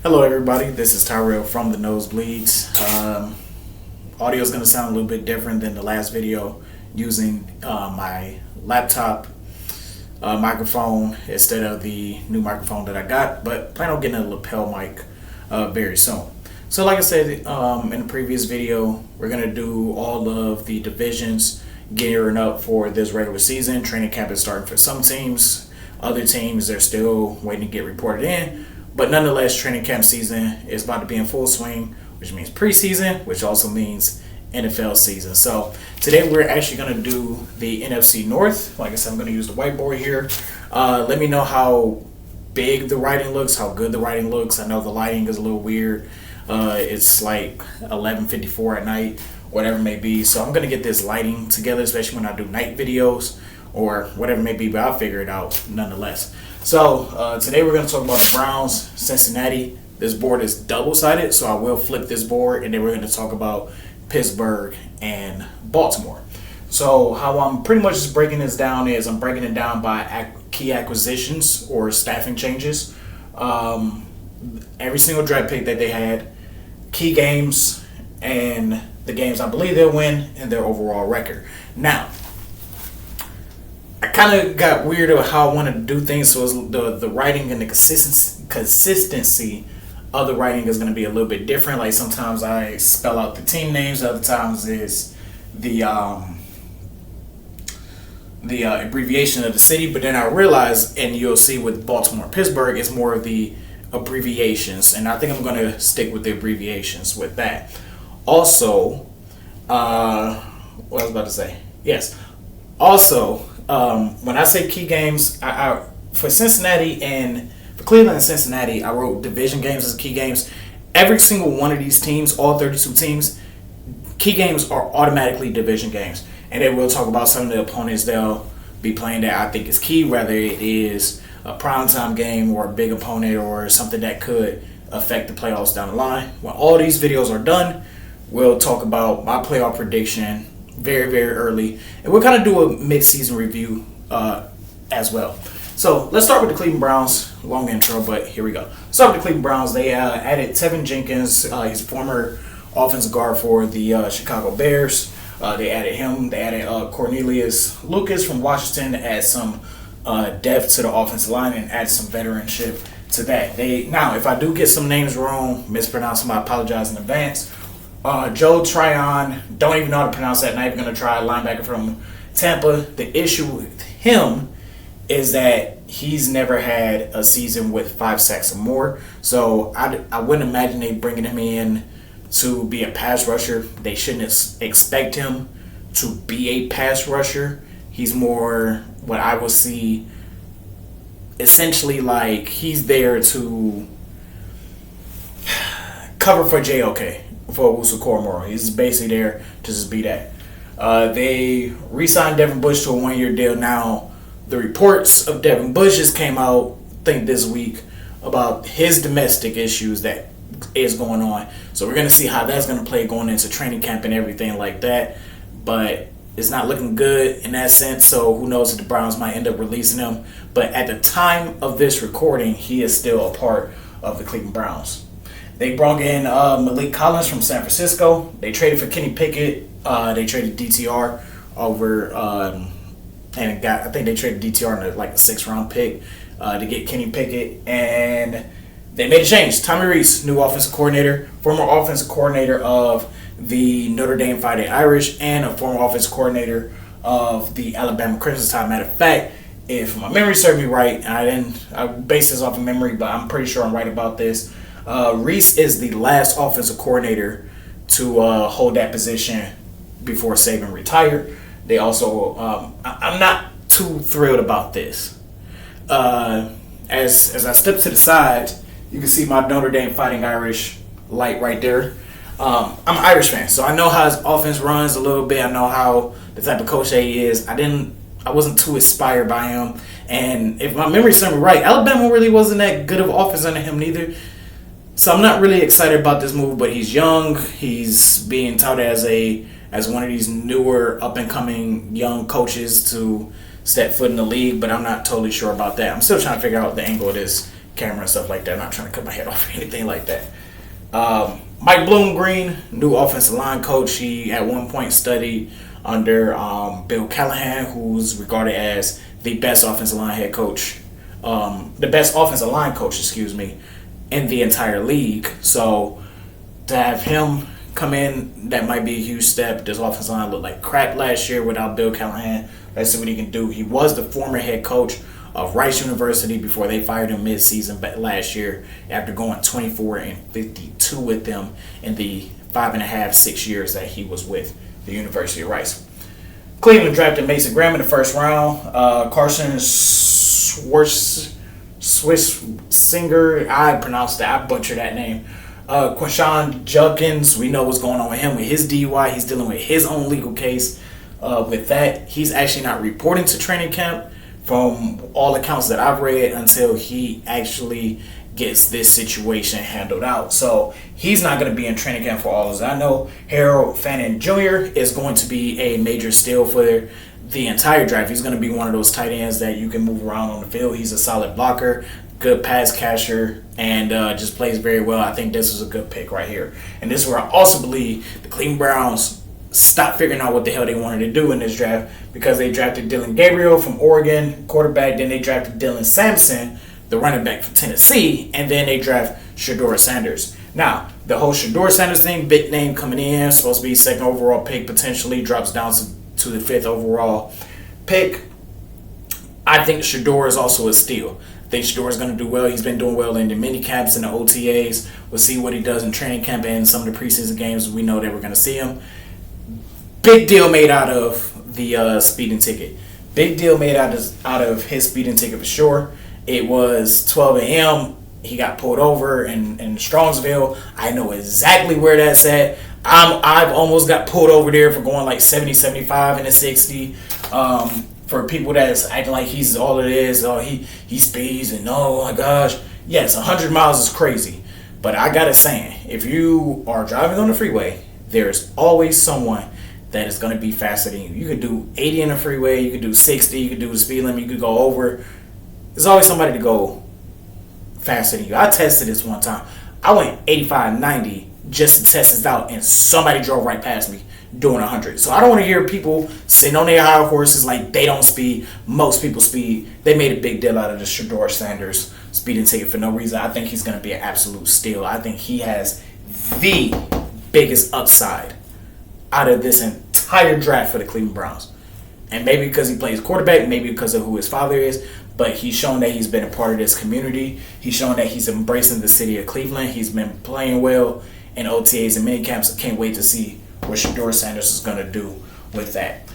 Hello, everybody. This is Tyrell from the Nosebleeds. Audio is going to sound a little bit different than the last video using my laptop microphone instead of the new microphone that I got, but plan on getting a lapel mic very soon. So like I said in the previous video, we're going to do all of the divisions gearing up for this regular season. Training camp is starting for some teams. Other teams, they're still waiting to get reported in. But nonetheless, training camp season is about to be in full swing, which means preseason, which also means NFL season. So today we're actually going to do the NFC North. Like I said, I'm going to use the whiteboard here. Let me know how big the writing looks, how good the writing looks. I know the lighting is a little weird. It's like 11:54 at night, whatever it may be. So I'm going to get this lighting together, especially when I do night videos or whatever it may be, but I'll figure it out nonetheless. So today we're going to talk about the Browns, Cincinnati. This board is double-sided, so I will flip this board, and then we're going to talk about Pittsburgh and Baltimore. So how I'm pretty much just breaking this down is I'm breaking it down by key acquisitions or staffing changes. Every single draft pick that they had, key games, and the games I believe they'll win, and their overall record. Now, I kind of got weird about how I wanted to do things, so the writing and the consistency of the writing is going to be a little bit different. Like sometimes I spell out the team names, other times it's the abbreviation of the city. But then I realized, and you'll see with Baltimore and Pittsburgh, it's more of the abbreviations, and I think I'm going to stick with the abbreviations with that. Also, what I was about to say, yes. Also, when I say key games, I for Cincinnati and for Cleveland and Cincinnati, I wrote division games as key games. Every single one of these teams, all 32 teams, key games are automatically division games. And then we'll talk about some of the opponents they'll be playing that I think is key, whether it is a primetime game or a big opponent or something that could affect the playoffs down the line. When all these videos are done, we'll talk about my playoff prediction very, very early, and we'll kind of do a mid-season review as well. So let's start with the Cleveland Browns. Long intro, but here we go. Let's start with the Cleveland Browns. They added Tevin Jenkins. He's a former offensive guard for the Chicago Bears. They added him. They added Cornelius Lucas from Washington to add some depth to the offensive line and add some veteranship to that. Now, if I do get some names wrong, mispronounce them, I apologize in advance. Joe Tryon, don't even know how to pronounce that, not even going to try, linebacker from Tampa. The issue with him is that he's never had a season with 5 sacks or more, so I wouldn't imagine they bringing him in to be a pass rusher. They shouldn't expect him to be a pass rusher. He's more what I would see essentially like he's there to cover for JOK. For Owusu Koromoro. He's basically there to just be that. They re-signed Devin Bush to a 1-year deal. Now, the reports of Devin Bush just came out, I think this week, about his domestic issues that is going on. So we're going to see how that's going to play going into training camp and everything like that. But it's not looking good in that sense, so who knows if the Browns might end up releasing him. But at the time of this recording, he is still a part of the Cleveland Browns. They brought in Malik Collins from San Francisco. They traded for Kenny Pickett. They traded DTR over, I think they traded DTR in like a 6th-round pick to get Kenny Pickett. And they made a change. Tommy Rees, new offensive coordinator, former offensive coordinator of the Notre Dame Fighting Irish, and a former offensive coordinator of the Alabama Crimson Tide. Matter of fact, if my memory serves me right, and I base this off of memory, but I'm pretty sure I'm right about this. Reese is the last offensive coordinator to hold that position before Saban retired. They also, I'm not too thrilled about this. As I step to the side, you can see my Notre Dame Fighting Irish light right there. I'm an Irish fan, so I know how his offense runs a little bit. I know how the type of coach that he is. I wasn't too inspired by him. And if my memory serves me right, Alabama really wasn't that good of offense under him neither. So I'm not really excited about this move, but he's young. He's being touted as one of these newer up-and-coming young coaches to step foot in the league, but I'm not totally sure about that. I'm still trying to figure out the angle of this camera and stuff like that. I'm not trying to cut my head off or anything like that. Mike Bloomgreen, new offensive line coach. He at one point studied under Bill Callahan, who's regarded as the best offensive line head coach, the best offensive line coach, in the entire league. So to have him come in, that might be a huge step. This offensive line looked like crap last year without Bill Callahan. Let's see what he can do. He was the former head coach of Rice University before they fired him mid-season last year after going 24-52 with them in the 5.5-6 years that he was with the University of Rice. Cleveland drafted Mason Graham in the first round. Carson Singer, I butchered that name. Quashawn Judkins, we know what's going on with him with his DUI. He's dealing with his own legal case with that. He's actually not reporting to training camp from all accounts that I've read until he actually gets this situation handled out. So he's not going to be in training camp for all as I know. Harold Fannin Jr. is going to be a major steal for the entire draft. He's going to be one of those tight ends that you can move around on the field. He's a solid blocker, good pass catcher, and just plays very well. I think this is a good pick right here. And this is where I also believe the Cleveland Browns stopped figuring out what the hell they wanted to do in this draft, because they drafted Dylan Gabriel from Oregon, quarterback. Then they drafted Dylan Sampson, the running back from Tennessee, and then they draft Shedeur Sanders. Now, the whole Shedeur Sanders thing, big name coming in, supposed to be second overall pick, potentially drops down to the 5th overall pick. I think Shedeur is also a steal. I think Shedeur is going to do well. He's been doing well in the mini camps and the OTAs. We'll see what he does in training camp and some of the preseason games. We know that we're going to see him. Big deal made out of the speeding ticket. Big deal made out of his speeding ticket for sure. It was 12 a.m. He got pulled over in Strongsville. I know exactly where that's at. I've almost got pulled over there for going like 70, 75, and a 60. For people that's acting like he's all it is. Oh, he speeds and oh my gosh. Yes, 100 miles is crazy. But I got it saying, if you are driving on the freeway, there's always someone that is going to be faster than you. You could do 80 in the freeway, you could do 60, you could do the speed limit, you could go over. There's always somebody to go faster than you. I tested this one time. I went 85, 90 just to test this out, and somebody drove right past me doing 100. So I don't want to hear people sitting on their high horses like they don't speed. Most people speed. They made a big deal out of the Shedeur Sanders speeding ticket for no reason. I think he's going to be an absolute steal. I think he has the biggest upside out of this entire draft for the Cleveland Browns. And maybe because he plays quarterback, maybe because of who his father is, but he's shown that he's been a part of this community. He's shown that he's embracing the city of Cleveland. He's been playing well in OTAs and mini camps. I can't wait to see what Shedeur Sanders is going to do with that.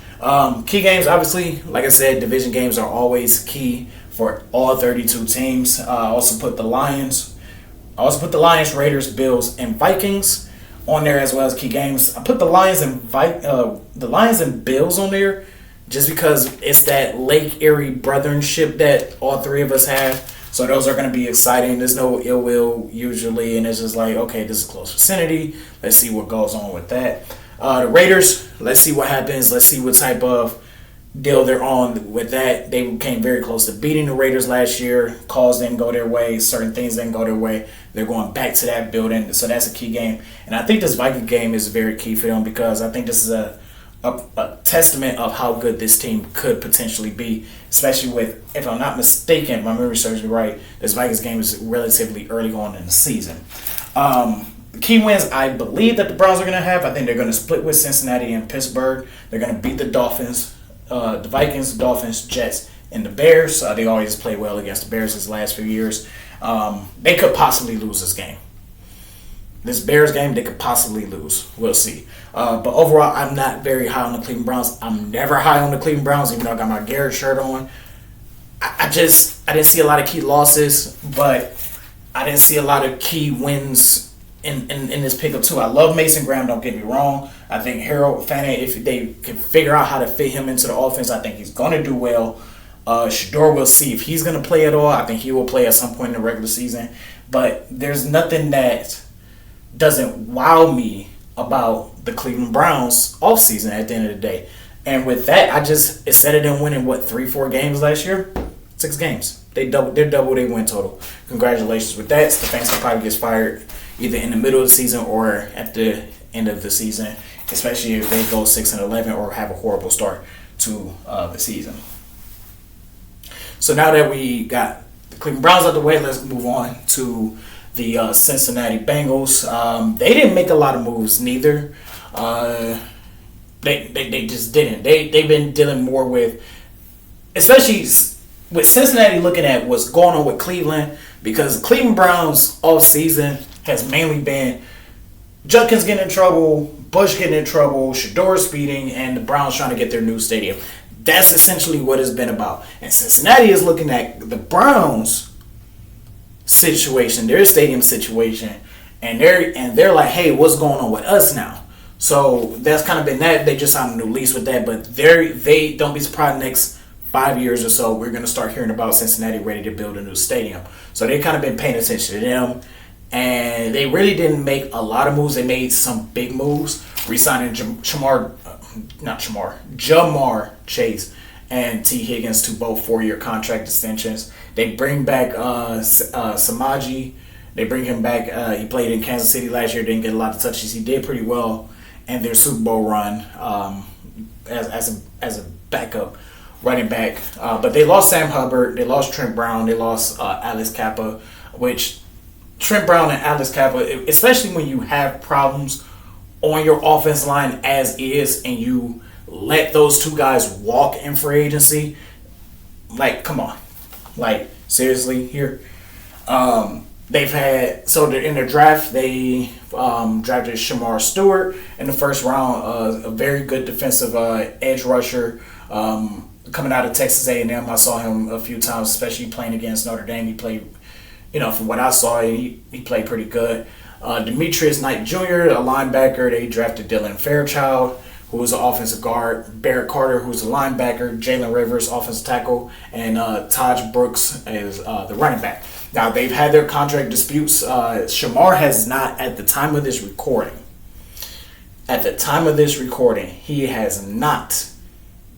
Key games, obviously, like I said, division games are always key for all 32 teams. I also put the Lions, Raiders, Bills, and Vikings on there as well as key games. I put the Lions and Bills on there just because it's that Lake Erie brothership that all three of us have. So those are going to be exciting. There's no ill will usually, and it's just like, okay, this is close vicinity. Let's see what goes on with that. The Raiders, let's see what happens. Let's see what type of deal they're on with that. They came very close to beating the Raiders last year. Calls didn't go their way. Certain things didn't go their way. They're going back to that building. So that's a key game. And I think this Viking game is very key for them because I think this is a testament of how good this team could potentially be, especially with, if I'm not mistaken, my memory serves me right, this Vikings game is relatively early on in the season. The key wins I believe that the Browns are going to have, I think they're going to split with Cincinnati and Pittsburgh. They're going to beat the Dolphins, the Vikings, the Dolphins, Jets, and the Bears. They always play well against the Bears these last few years. They could possibly lose this game. This Bears game, they could possibly lose. We'll see. But overall, I'm not very high on the Cleveland Browns. I'm never high on the Cleveland Browns, even though I got my Garrett shirt on. I didn't see a lot of key losses, but I didn't see a lot of key wins in this pickup too. I love Mason Graham, don't get me wrong. I think Harold Fannin, if they can figure out how to fit him into the offense, I think he's going to do well. Shedeur, we'll see if he's going to play at all. I think he will play at some point in the regular season. But there's nothing that doesn't wow me about the Cleveland Browns offseason at the end of the day. And with that, it set it in winning, 3-4 games last year? 6 games. They're double their win total. Congratulations with that. Stefanski probably gets fired either in the middle of the season or at the end of the season, especially if they go 6-11 or have a horrible start to the season. So now that we got the Cleveland Browns out the way, let's move on to the Cincinnati Bengals. They didn't make a lot of moves neither. They just didn't. They've been dealing more with, especially with Cincinnati, looking at what's going on with Cleveland, because Cleveland Browns off season has mainly been Judkins getting in trouble, Bush getting in trouble, Shador speeding, and the Browns trying to get their new stadium. That's essentially what it's been about. And Cincinnati is looking at the Browns situation, their stadium situation, and they're like, hey, what's going on with us now? So that's kind of been that. They just signed a new lease with that, but they don't be surprised next 5 years or so we're going to start hearing about Cincinnati ready to build a new stadium. So they've kind of been paying attention to them, and they really didn't make a lot of moves. They made some big moves, re-signing Jamar Chase and T. Higgins to both 4-year contract extensions. They bring back Samaji. They bring him back. He played in Kansas City last year, didn't get a lot of touches. He did pretty well in their Super Bowl run as a backup running back. But they lost Sam Hubbard. They lost Trent Brown. They lost Alex Kappa, which Trent Brown and Alex Kappa, especially when you have problems on your offense line as is and you let those two guys walk in free agency, like, come on. Like, seriously, here. They've had, so in their draft, they drafted Shamar Stewart in the first round, a very good defensive edge rusher coming out of Texas A&M. I saw him a few times, especially playing against Notre Dame. He played, from what I saw, he played pretty good. Demetrius Knight Jr., a linebacker. They drafted Dylan Fairchild, who was an offensive guard, Barrett Carter, who's a linebacker, Jalen Rivers, offensive tackle, and Taj Brooks is the running back. Now, they've had their contract disputes. Shamar has not, at the time of this recording, he has not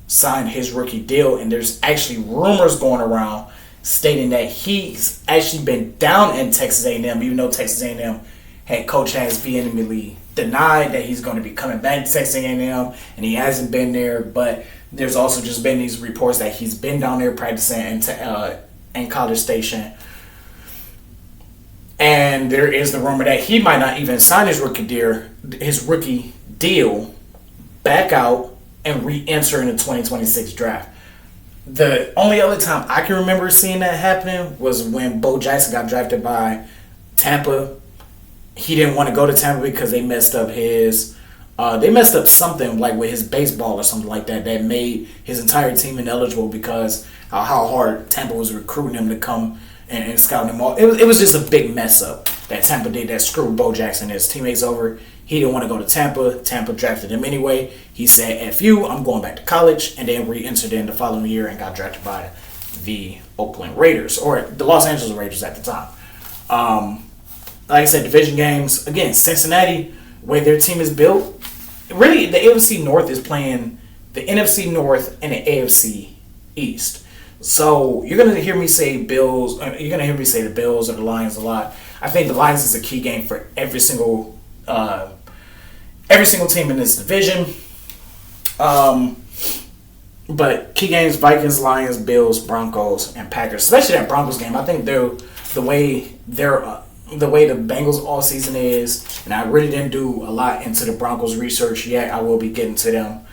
signed his rookie deal, and there's actually rumors going around stating that he's actually been down in Texas A&M, even though Texas A&M head coach has vehemently denied that he's going to be coming back to Texas A&M, and he hasn't been there. But there's also just been these reports that he's been down there practicing in College Station. And there is the rumor that he might not even sign his rookie deal, back out, and re-enter in the 2026 draft. The only other time I can remember seeing that happening was when Bo Jackson got drafted by Tampa. He didn't want to go to Tampa because they messed up something like with his baseball or something like that made his entire team ineligible because how hard Tampa was recruiting him to come and scouting him all. It was just a big mess up that Tampa did that screwed Bo Jackson and his teammates over. He didn't want to go to Tampa. Tampa drafted him anyway. He said, F you, I'm going back to college, and then re-entered in the following year and got drafted by the Oakland Raiders, or the Los Angeles Raiders at the time. Like I said, division games. Again, Cincinnati, where their team is built, really the AFC North is playing the NFC North and the AFC East. So you're going to hear me say Bills. You're going to hear me say the Bills or the Lions a lot. I think the Lions is a key game for every single team in this division. But key games: Vikings, Lions, Bills, Broncos, and Packers. Especially that Broncos game. I think the way the Bengals all season is, and I really didn't do a lot into the Broncos research yet. I will be getting to them,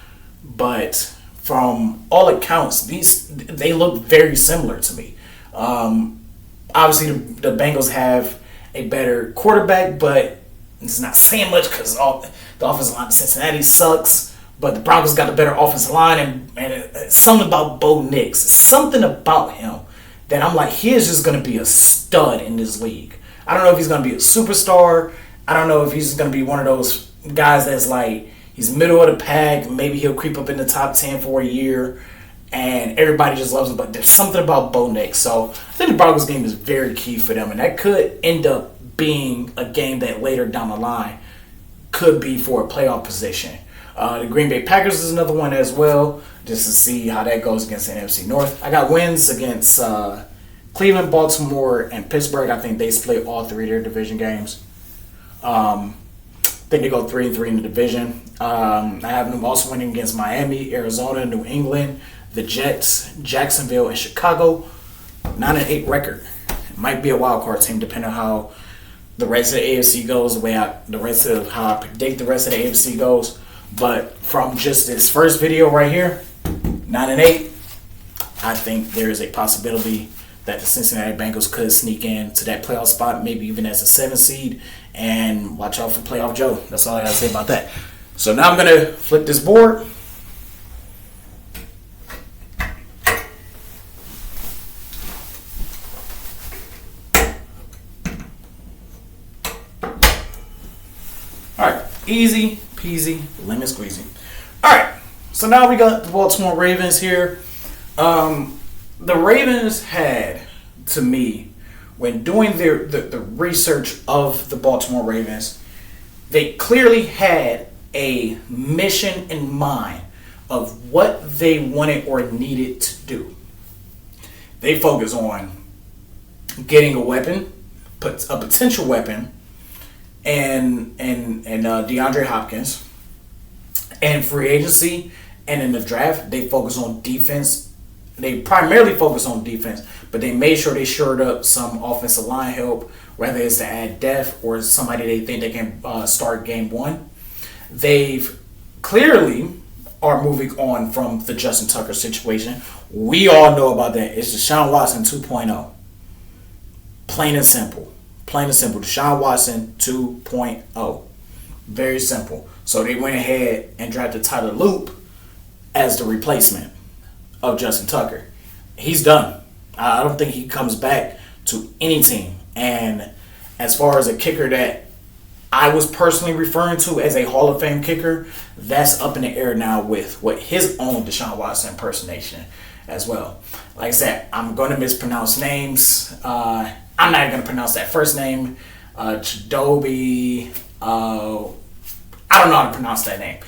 but from all accounts, they look very similar to me. Obviously, the Bengals have a better quarterback, but it's not saying much because the offensive line of Cincinnati sucks. But the Broncos got a better offensive line, and it's something about Bo Nix. Something about him that I'm like, he is just going to be a stud in this league. I don't know if he's going to be a superstar. I don't know if he's going to be one of those guys that's like, he's middle of the pack. Maybe he'll creep up in the top 10 for a year, and everybody just loves him. But there's something about Bo Nix. So I think the Broncos game is very key for them, and that could end up being a game that later down the line could be for a playoff position. The Green Bay Packers is another one as well, just to see how that goes against the NFC North. I got wins against Cleveland, Baltimore, and Pittsburgh, I think they split all three of their division games. I think they go 3-3 in the division. I have them also winning against Miami, Arizona, New England, the Jets, Jacksonville, and Chicago. 9-8 record. It might be a wild card team depending on how the rest of the AFC goes, how I predict the rest of the AFC goes. But from just this first video right here, 9-8, I think there is a possibility that the Cincinnati Bengals could sneak into that playoff spot, maybe even as a 7 seed, and watch out for Playoff Joe. That's all I gotta say about that. So now I'm gonna flip this board. Alright, easy peasy, lemon squeezy. Alright, so now we got the Baltimore Ravens here. The Ravens had, to me, when doing the research of the Baltimore Ravens, they clearly had a mission in mind of what they wanted or needed to do. They focus on getting a weapon, a potential weapon, and DeAndre Hopkins, and free agency, and in the draft, they focus on defense. They primarily focus on defense, but they made sure they shored up some offensive line help, whether it's to add depth or somebody they think they can start game one. They've clearly are moving on from the Justin Tucker situation. We all know about that. It's Deshaun Watson 2.0. Plain and simple. Plain and simple. Deshaun Watson 2.0. Very simple. So they went ahead and drafted Tyler Loop as the replacement of Justin Tucker. He's done. I don't think he comes back to any team. And as far as a kicker that I was personally referring to as a Hall of Fame kicker, that's up in the air now with what his own Deshaun Watson impersonation as well. Like I said, I'm going to mispronounce names. I'm not even going to pronounce that first name. Chidobe. I don't know how to pronounce that name.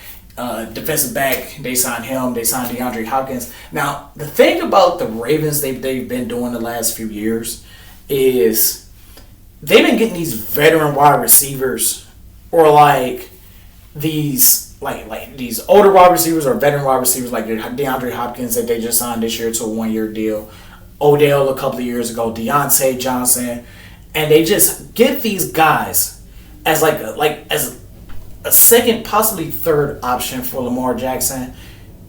Defensive back, they signed him. They signed DeAndre Hopkins. Now, the thing about the Ravens they've been doing the last few years is they've been getting these veteran wide receivers, or like these these older wide receivers or veteran wide receivers like DeAndre Hopkins that they just signed this year to a 1-year deal. Odell a couple of years ago, Deontay Johnson, and they just get these guys as as a second, possibly third option for Lamar Jackson,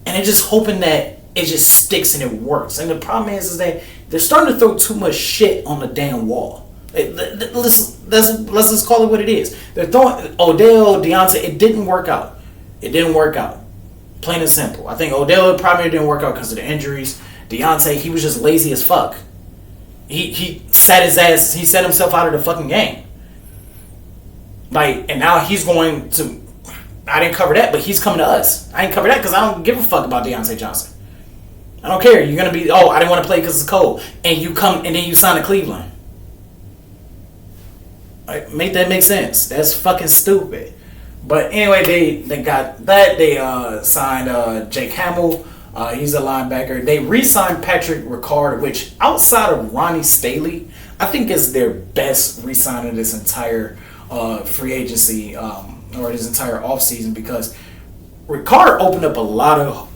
and they're just hoping that it just sticks and it works. And the problem is that they're starting to throw too much shit on the damn wall. Let's just call it what it is. They're throwing Odell, Deontay. It didn't work out. It didn't work out. Plain and simple. I think Odell probably didn't work out because of the injuries. Deontay, he was just lazy as fuck. He sat his ass. He set himself out of the fucking game. And now he's going to. I didn't cover that, but he's coming to us. I didn't cover that because I don't give a fuck about Deontay Johnson. I don't care. You're gonna be. Oh, I didn't want to play because it's cold, and you come and then you sign to Cleveland. Make that make sense. That's fucking stupid. But anyway, they got that. They signed Jake Hamill. He's a linebacker. They re-signed Patrick Ricard, which outside of Ronnie Staley, I think is their best re-sign of this entire free agency or this entire offseason, because Ricard opened up a lot of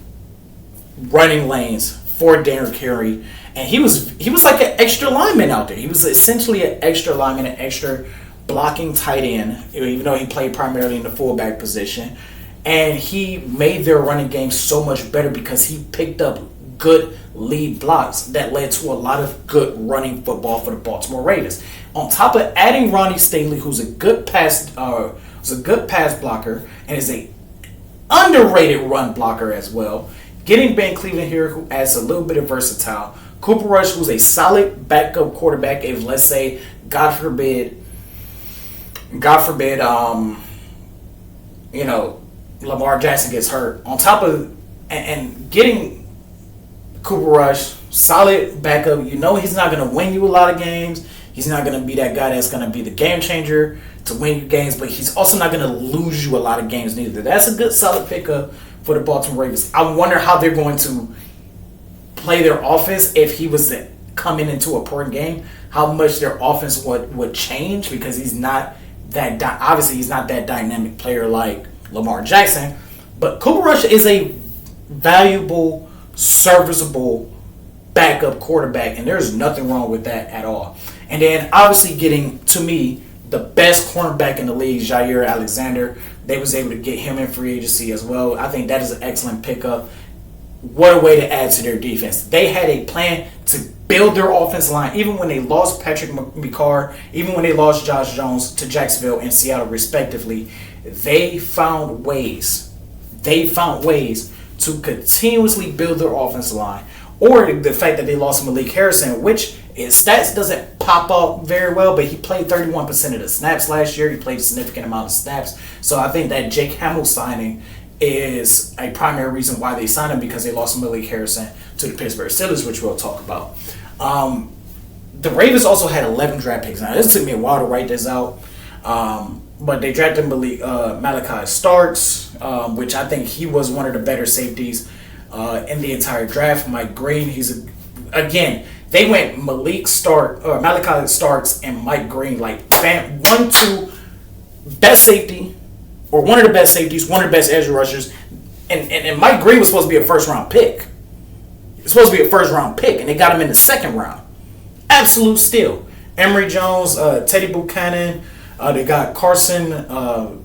running lanes for Derrick Henry, and he was like an extra lineman out there. He was essentially an extra lineman, an extra blocking tight end, even though he played primarily in the fullback position. And he made their running game so much better because he picked up good lead blocks that led to a lot of good running football for the Baltimore Ravens. On top of adding Ronnie Staley, who's a good pass blocker and is a underrated run blocker as well. Getting Ben Cleveland here, who adds a little bit of versatile. Cooper Rush, who's a solid backup quarterback. If, let's say, God forbid, Lamar Jackson gets hurt. On top of and getting Cooper Rush, solid backup. You know he's not going to win you a lot of games. He's not going to be that guy that's going to be the game changer to win you games, but he's also not going to lose you a lot of games neither. That's a good, solid pickup for the Baltimore Ravens. I wonder how they're going to play their offense if he was coming into a important game, how much their offense would change, because he's not that obviously he's not that dynamic player like Lamar Jackson, but Cooper Rush is a valuable, serviceable backup quarterback, and there's nothing wrong with that at all. And then obviously getting, to me, the best cornerback in the league, Jair Alexander. They was able to get him in free agency as well. I think that is an excellent pickup. What a way to add to their defense. They had a plan to build their offensive line, even when they lost Patrick McCarr, even when they lost Josh Jones to Jacksonville and Seattle respectively. They found ways. To continuously build their offensive line. Or the fact that they lost Malik Harrison, which his stats doesn't pop up very well, but he played 31% of the snaps last year. He played a significant amount of snaps. So I think that Jake Hamill signing is a primary reason why they signed him, because they lost Malik Harrison to the Pittsburgh Steelers, which we'll talk about. The Ravens also had 11 draft picks. Now, this took me a while to write this out. But they drafted Malachi Starks, which I think he was one of the better safeties in the entire draft. Mike Green, they went Malachi Starks and Mike Green, like best safety, or one of the best safeties, one of the best edge rushers, and Mike Green was supposed to be a first round pick. It's supposed to be a first round pick, and they got him in the second round. Absolute steal. Emory Jones, Teddy Buchanan. They got Carson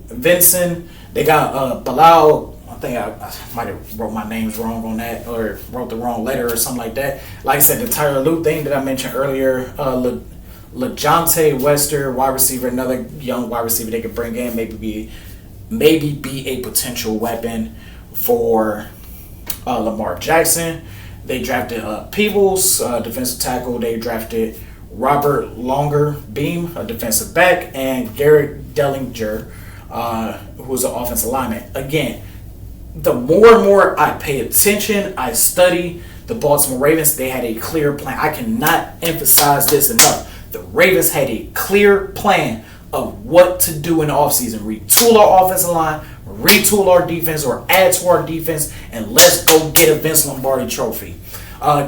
Vincent. They got Bilal. I think I might have wrote my names wrong on that, or wrote the wrong letter or something like that. Like I said, the Tyler Lute thing that I mentioned earlier. LaJonte Wester, wide receiver, another young wide receiver they could bring in, maybe be a potential weapon for Lamar Jackson. They drafted Peebles, defensive tackle. They drafted Robert Longer Beam, a defensive back, and Garrett Dellinger, who was an offensive lineman. Again, the more and more I pay attention, I study the Baltimore Ravens, they had a clear plan. I cannot emphasize this enough. The Ravens had a clear plan of what to do in the offseason. Retool our offensive line, retool our defense, or add to our defense, and let's go get a Vince Lombardi trophy.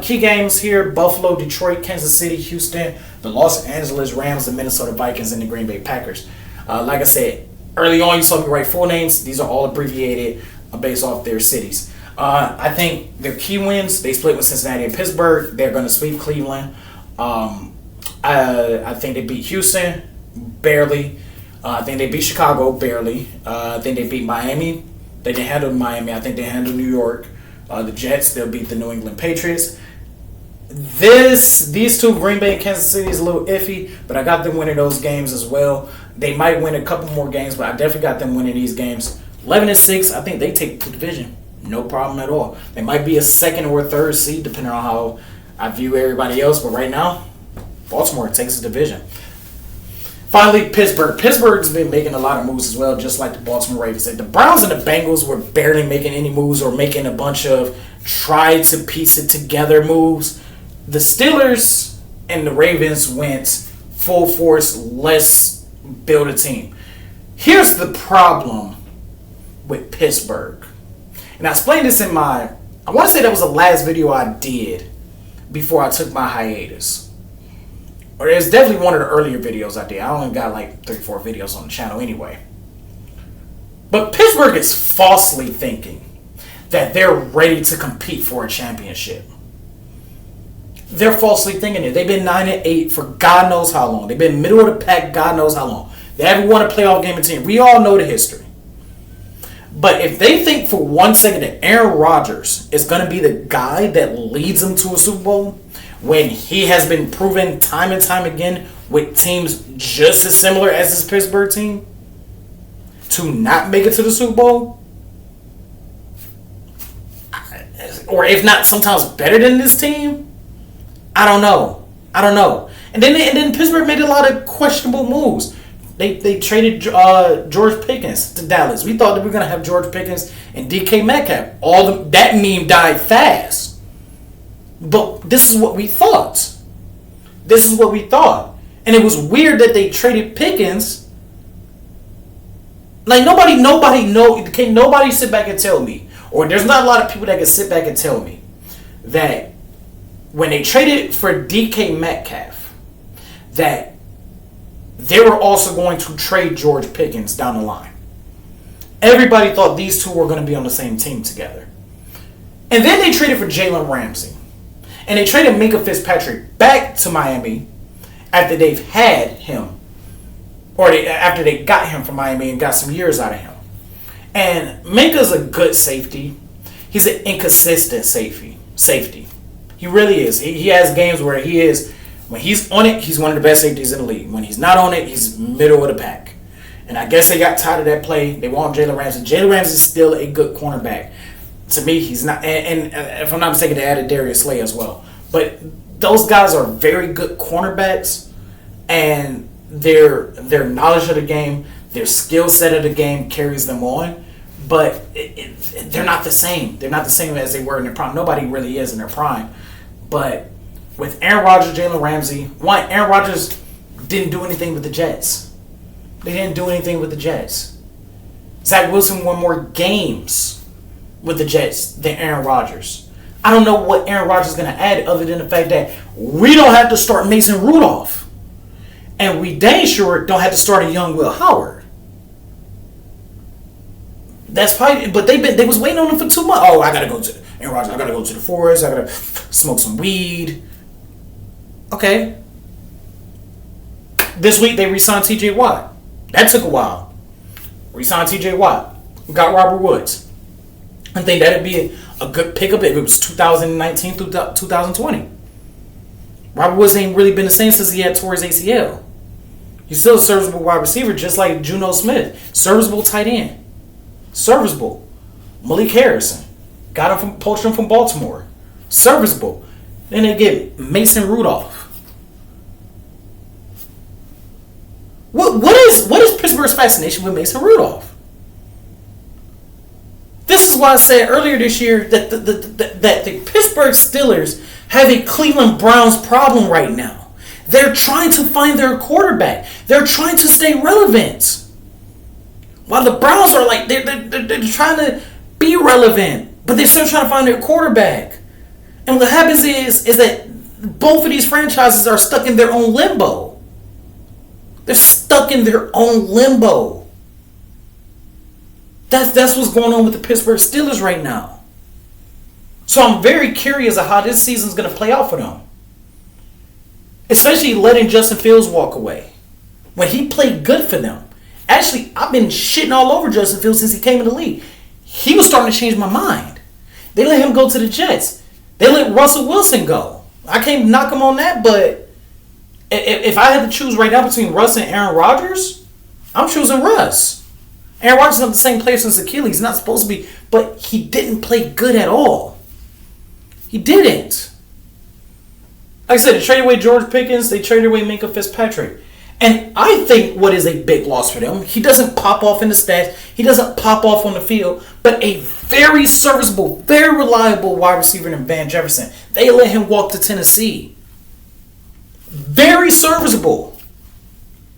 Key games here: Buffalo, Detroit, Kansas City, Houston, the Los Angeles Rams, the Minnesota Vikings, and the Green Bay Packers. Like I said, early on you saw me write full names. These are all abbreviated based off their cities. I think their key wins, they split with Cincinnati and Pittsburgh. They're going to sweep Cleveland. I think they beat Houston, barely. I think they beat Chicago, barely. I think they beat Miami. They didn't handle Miami. I think they handled New York. The Jets, they'll beat the New England Patriots. These two, Green Bay and Kansas City, is a little iffy, but I got them winning those games as well. They might win a couple more games, but I definitely got them winning these games. 11-6, I think they take the division. No problem at all. They might be a second or third seed, depending on how I view everybody else, but right now, Baltimore takes the division. Finally, Pittsburgh. Pittsburgh's been making a lot of moves as well, just like the Baltimore Ravens. The Browns and the Bengals were barely making any moves or making a bunch of try to piece it together moves. The Steelers and the Ravens went full force, let's build a team. Here's the problem with Pittsburgh. And I explained this in I want to say that was the last video I did before I took my hiatus. Or it's definitely one of the earlier videos I did. I only got like 3-4 videos on the channel anyway. But Pittsburgh is falsely thinking that they're ready to compete for a championship. They're falsely thinking it. They've been 9-8 for God knows how long. They've been middle of the pack God knows how long. They haven't won a playoff game in team. We all know the history. But if they think for 1 second that Aaron Rodgers is going to be the guy that leads them to a Super Bowl, when he has been proven time and time again with teams just as similar as this Pittsburgh team to not make it to the Super Bowl, or if not sometimes better than this team, I don't know. And then Pittsburgh made a lot of questionable moves. They traded George Pickens to Dallas. We thought that we were going to have George Pickens and DK Metcalf. That meme died fast. But this is what we thought. And it was weird that they traded Pickens. Like can't nobody sit back and tell me, or there's not a lot of people that can sit back and tell me that when they traded for DK Metcalf, that they were also going to trade George Pickens down the line. Everybody thought these two were going to be on the same team together. And then they traded for Jalen Ramsey. And they traded Minka Fitzpatrick back to Miami after they've had him. After they got him from Miami and got some years out of him. And Minka's a good safety. He's an inconsistent safety. He really is. He has games where he is, when he's on it, he's one of the best safeties in the league. When he's not on it, he's middle of the pack. And I guess they got tired of that play. They want Jalen Ramsey. Jalen Ramsey is still a good cornerback. To me, he's not. And if I'm not mistaken, they added Darius Slay as well. But those guys are very good cornerbacks, and their knowledge of the game, their skill set of the game carries them on. But they're not the same. They're not the same as they were in their prime. Nobody really is in their prime. But with Aaron Rodgers, Jalen Ramsey, Aaron Rodgers didn't do anything with the Jets. They didn't do anything with the Jets. Zach Wilson won more games with the Jets than Aaron Rodgers. I don't know what Aaron Rodgers is going to add other than the fact that we don't have to start Mason Rudolph. And we dang sure don't have to start a young Will Howard. That's probably, but they was waiting on him for 2 months. Oh, I gotta go to Aaron Rodgers. I gotta go to the forest. I gotta smoke some weed. Okay. This week they re-signed T.J. Watt. That took a while. Re-signed T.J. Watt. Got Robert Woods. I think that'd be a good pickup if it was 2019 through 2020. Robert Woods ain't really been the same since he had tore his ACL. He's still a serviceable wide receiver, just like Juno Smith. Serviceable tight end. Serviceable. Malik Harrison. Poached him from Baltimore. Serviceable. Then they get Mason Rudolph. What is Pittsburgh's fascination with Mason Rudolph? This is why I said earlier this year that the Pittsburgh Steelers have a Cleveland Browns problem right now. They're trying to find their quarterback. They're trying to stay relevant. While the Browns are like, they're trying to be relevant, but they're still trying to find their quarterback. And what happens is that both of these franchises are stuck in their own limbo. They're stuck in their own limbo. That's what's going on with the Pittsburgh Steelers right now. So I'm very curious of how this season's going to play out for them. Especially letting Justin Fields walk away. When he played good for them. Actually, I've been shitting all over Justin Fields since he came in the league. He was starting to change my mind. They let him go to the Jets. They let Russell Wilson go. I can't knock him on that, but if I had to choose right now between Russ and Aaron Rodgers, I'm choosing Russ. Aaron Rodgers is not the same player since Achilles. He's not supposed to be, but he didn't play good at all. He didn't. Like I said, they traded away George Pickens. They traded away Minka Fitzpatrick. And I think what is a big loss for them, he doesn't pop off in the stats. He doesn't pop off on the field. But a very serviceable, very reliable wide receiver in Van Jefferson. They let him walk to Tennessee. Very serviceable.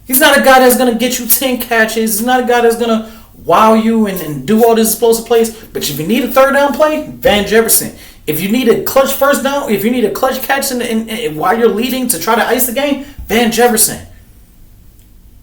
He's not a guy that's going to get you 10 catches. He's not a guy that's going to wow you and do all these explosive plays. But if you need a third down play, Van Jefferson. If you need a clutch first down, if you need a clutch catch while you're leading to try to ice the game, Van Jefferson.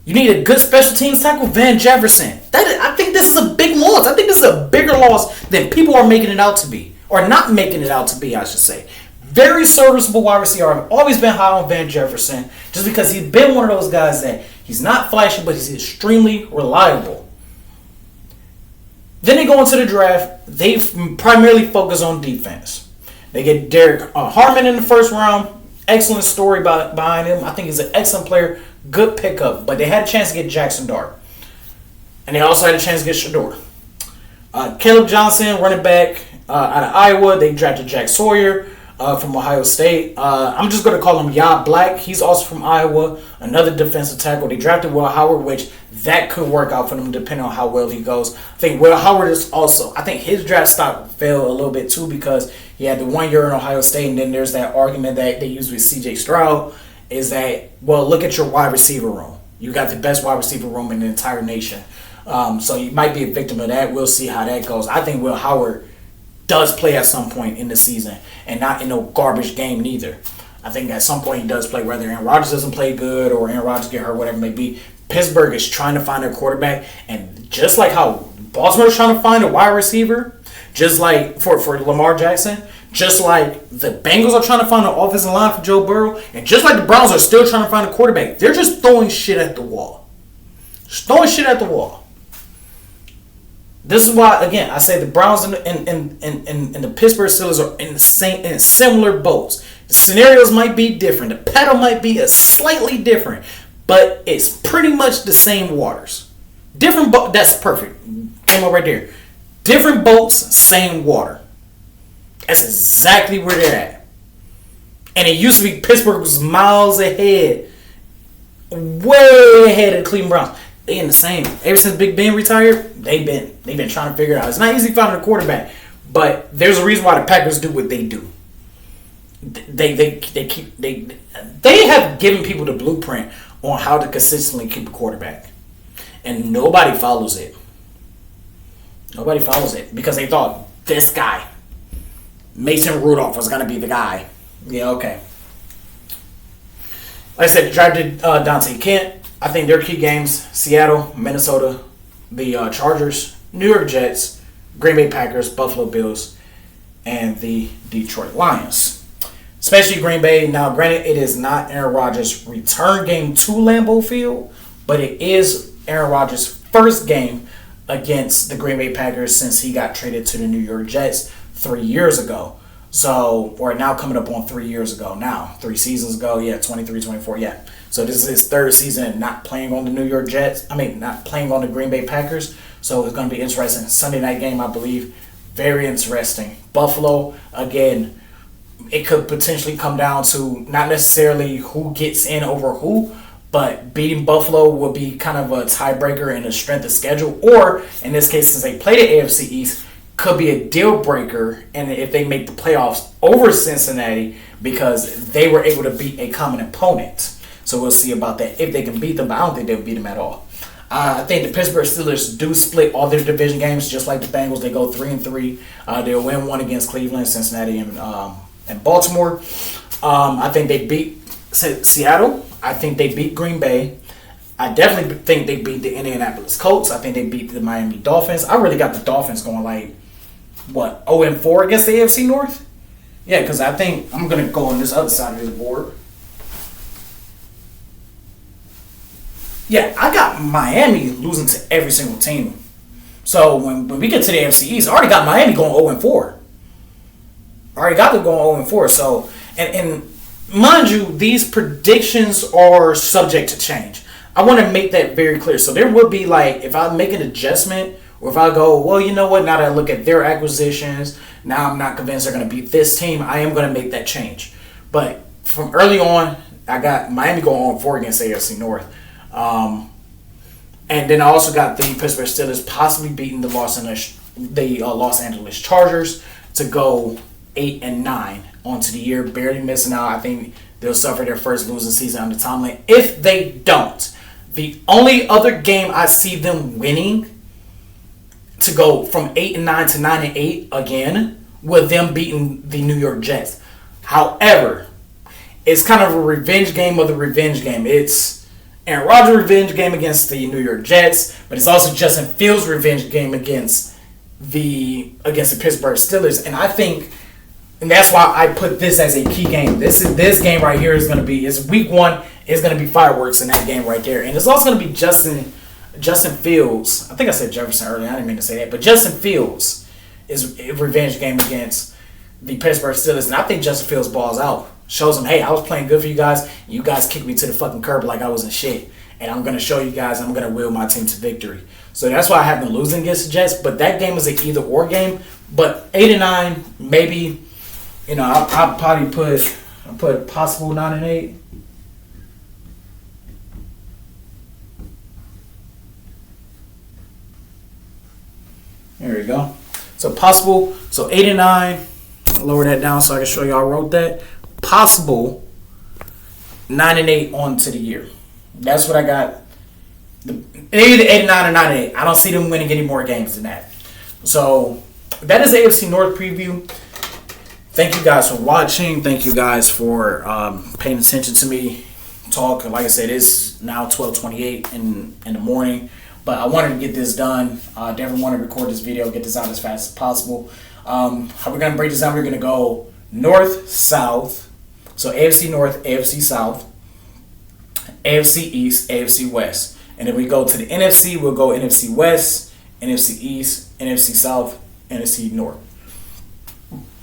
You need a good special teams tackle, Van Jefferson. I think this is a big loss. I think this is a bigger loss than people are making it out to be. Or not making it out to be, I should say. Very serviceable wide receiver. I've always been high on Van Jefferson just because he's been one of those guys that he's not flashy, but he's extremely reliable. Then they go into the draft. They primarily focus on defense. They get Derek Harmon in the first round. Excellent story behind him. I think he's an excellent player. Good pickup. But they had a chance to get Jackson Dart. And they also had a chance to get Shador. Caleb Johnson, running back out of Iowa. They drafted Jack Sawyer from Ohio State. I'm just going to call him Yah Black. He's also from Iowa. Another defensive tackle. They drafted Will Howard, which that could work out for them depending on how well he goes. I think Will Howard is also, I think his draft stock fell a little bit too because he had the 1 year in Ohio State, and then there's that argument that they use with C.J. Stroud is that, well, look at your wide receiver room. You got the best wide receiver room in the entire nation. So you might be a victim of that. We'll see how that goes. I think Will Howard does play at some point in the season, and not in no garbage game neither. I think at some point he does play, whether Aaron Rodgers doesn't play good or Aaron Rodgers get hurt, whatever it may be. Pittsburgh is trying to find a quarterback, and just like how Baltimore is trying to find a wide receiver, just like for Lamar Jackson, just like the Bengals are trying to find an offensive line for Joe Burrow, and just like the Browns are still trying to find a quarterback, they're just throwing shit at the wall. Just throwing shit at the wall. This is why, again, I say the Browns and the Pittsburgh Steelers are in similar boats. The scenarios might be different. The paddle might be slightly different, but it's pretty much the same waters. Different boat. That's perfect. Came up right there. Different boats, same water. That's exactly where they're at. And it used to be Pittsburgh was miles ahead, way ahead of the Cleveland Browns. They in the same. Ever since Big Ben retired, they've been trying to figure it out. It's not easy finding a quarterback, but there's a reason why the Packers do what they do. They have given people the blueprint on how to consistently keep a quarterback, and nobody follows it. Nobody follows it because they thought this guy, Mason Rudolph, was gonna be the guy. Yeah, okay. Like I said, they drafted Dante Kent. I think their key games: Seattle, Minnesota, the Chargers, New York Jets, Green Bay Packers, Buffalo Bills, and the Detroit Lions. Especially Green Bay. Now, granted, it is not Aaron Rodgers' return game to Lambeau Field, but it is Aaron Rodgers' first game against the Green Bay Packers since he got traded to the New York Jets 3 years ago. So, or now coming up on 3 years ago now. 3 seasons ago, yeah, 23, 24, yeah. So this is his third season not playing on the New York Jets. Not playing on the Green Bay Packers. So it's going to be interesting. Sunday night game, I believe. Very interesting. Buffalo, again, it could potentially come down to not necessarily who gets in over who, but beating Buffalo will be kind of a tiebreaker in the strength of schedule. Or, in this case, since they play the AFC East, could be a deal breaker, and if they make the playoffs over Cincinnati because they were able to beat a common opponent. So we'll see about that if they can beat them, but I don't think they'll beat them at all. I think the Pittsburgh Steelers do split all their division games just like the Bengals. They go 3-3. They'll win one against Cleveland, Cincinnati, and Baltimore. I think they beat Seattle. I think they beat Green Bay. I definitely think they beat the Indianapolis Colts. I think they beat the Miami Dolphins. I really got the Dolphins going 0-4 against the AFC North? Yeah, because I think I'm going to go on this other side of the board. Yeah, I got Miami losing to every single team. So when we get to the AFC East, I already got Miami going 0-4. I already got them going 0-4. So, and mind you, these predictions are subject to change. I want to make that very clear. So there would be if I make an adjustment, or if I go, well, you know what, now that I look at their acquisitions, now I'm not convinced they're going to beat this team, I am going to make that change. But from early on, I got Miami going 0-4 against AFC North. And then I also got the Pittsburgh Steelers possibly beating the Los Angeles Chargers to go 8-9 onto the year, barely missing out. I think they'll suffer their first losing season under Tomlin. If they don't, the only other game I see them winning to go from 8-9 to 9-8 again with them beating the New York Jets. However, it's kind of a revenge game of the revenge game. It's Aaron Rodgers' revenge game against the New York Jets, but it's also Justin Fields' revenge game against the Pittsburgh Steelers. And I think, and that's why I put this as a key game. This game right here is week 1 is going to be fireworks in that game right there. And it's also going to be Justin Fields. I think I said Jefferson earlier. I didn't mean to say that. But Justin Fields is a revenge game against the Pittsburgh Steelers. And I think Justin Fields balls out. Shows them, hey, I was playing good for you guys. You guys kicked me to the fucking curb like I wasn't shit. And I'm going to show you guys, I'm going to will my team to victory. So that's why I have them losing against the Jets. But that game is an either-or game. But 8-9, maybe, I'll probably put possible 9-8. There we go. So possible. So 8-9. Lower that down so I can show y'all I wrote that. Possible 9-8 on to the year. That's what I got. Either 8-9 or 9-8. I don't see them winning any more games than that. So that is the AFC North preview. Thank you guys for watching. Thank you guys for paying attention to me talk. Like I said, it's now 12:28 in the morning, but I wanted to get this done. I definitely want to record this video, get this out as fast as possible. How we're going to break this down, we're going to go north, south. So AFC North, AFC South, AFC East, AFC West. And then we go to the NFC, we'll go NFC West, NFC East, NFC South, NFC North.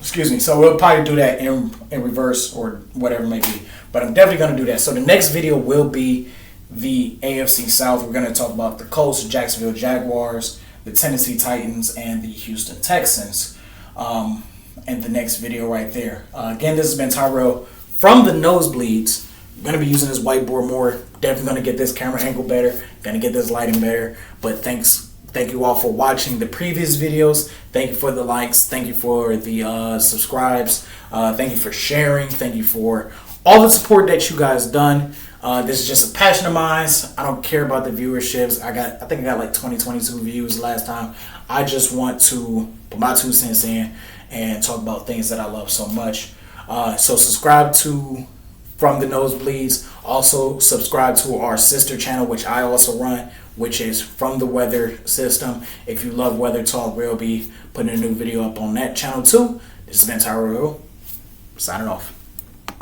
Excuse me. So we'll probably do that in reverse or whatever it may be. But I'm definitely going to do that. So the next video will be the AFC South. We're going to talk about the Colts, Jacksonville Jaguars, the Tennessee Titans, and the Houston Texans. And the next video right there. Again, this has been Tyrell from the Nosebleeds. I'm going to be using this whiteboard more. Definitely going to get this camera angle better. Going to get this lighting better. But thank you all for watching the previous videos. Thank you for the likes. Thank you for the subscribes. Thank you for sharing. Thank you for all the support that you guys done. This is just a passion of mine. I don't care about the viewerships. I think I got like 22 views last time. I just want to put my 2 cents in and talk about things that I love so much. So subscribe to From the Nosebleeds. Also subscribe to our sister channel, which I also run, which is From the Weather System. If you love weather talk, we'll be putting a new video up on that channel too. This has been Tyrell, signing off.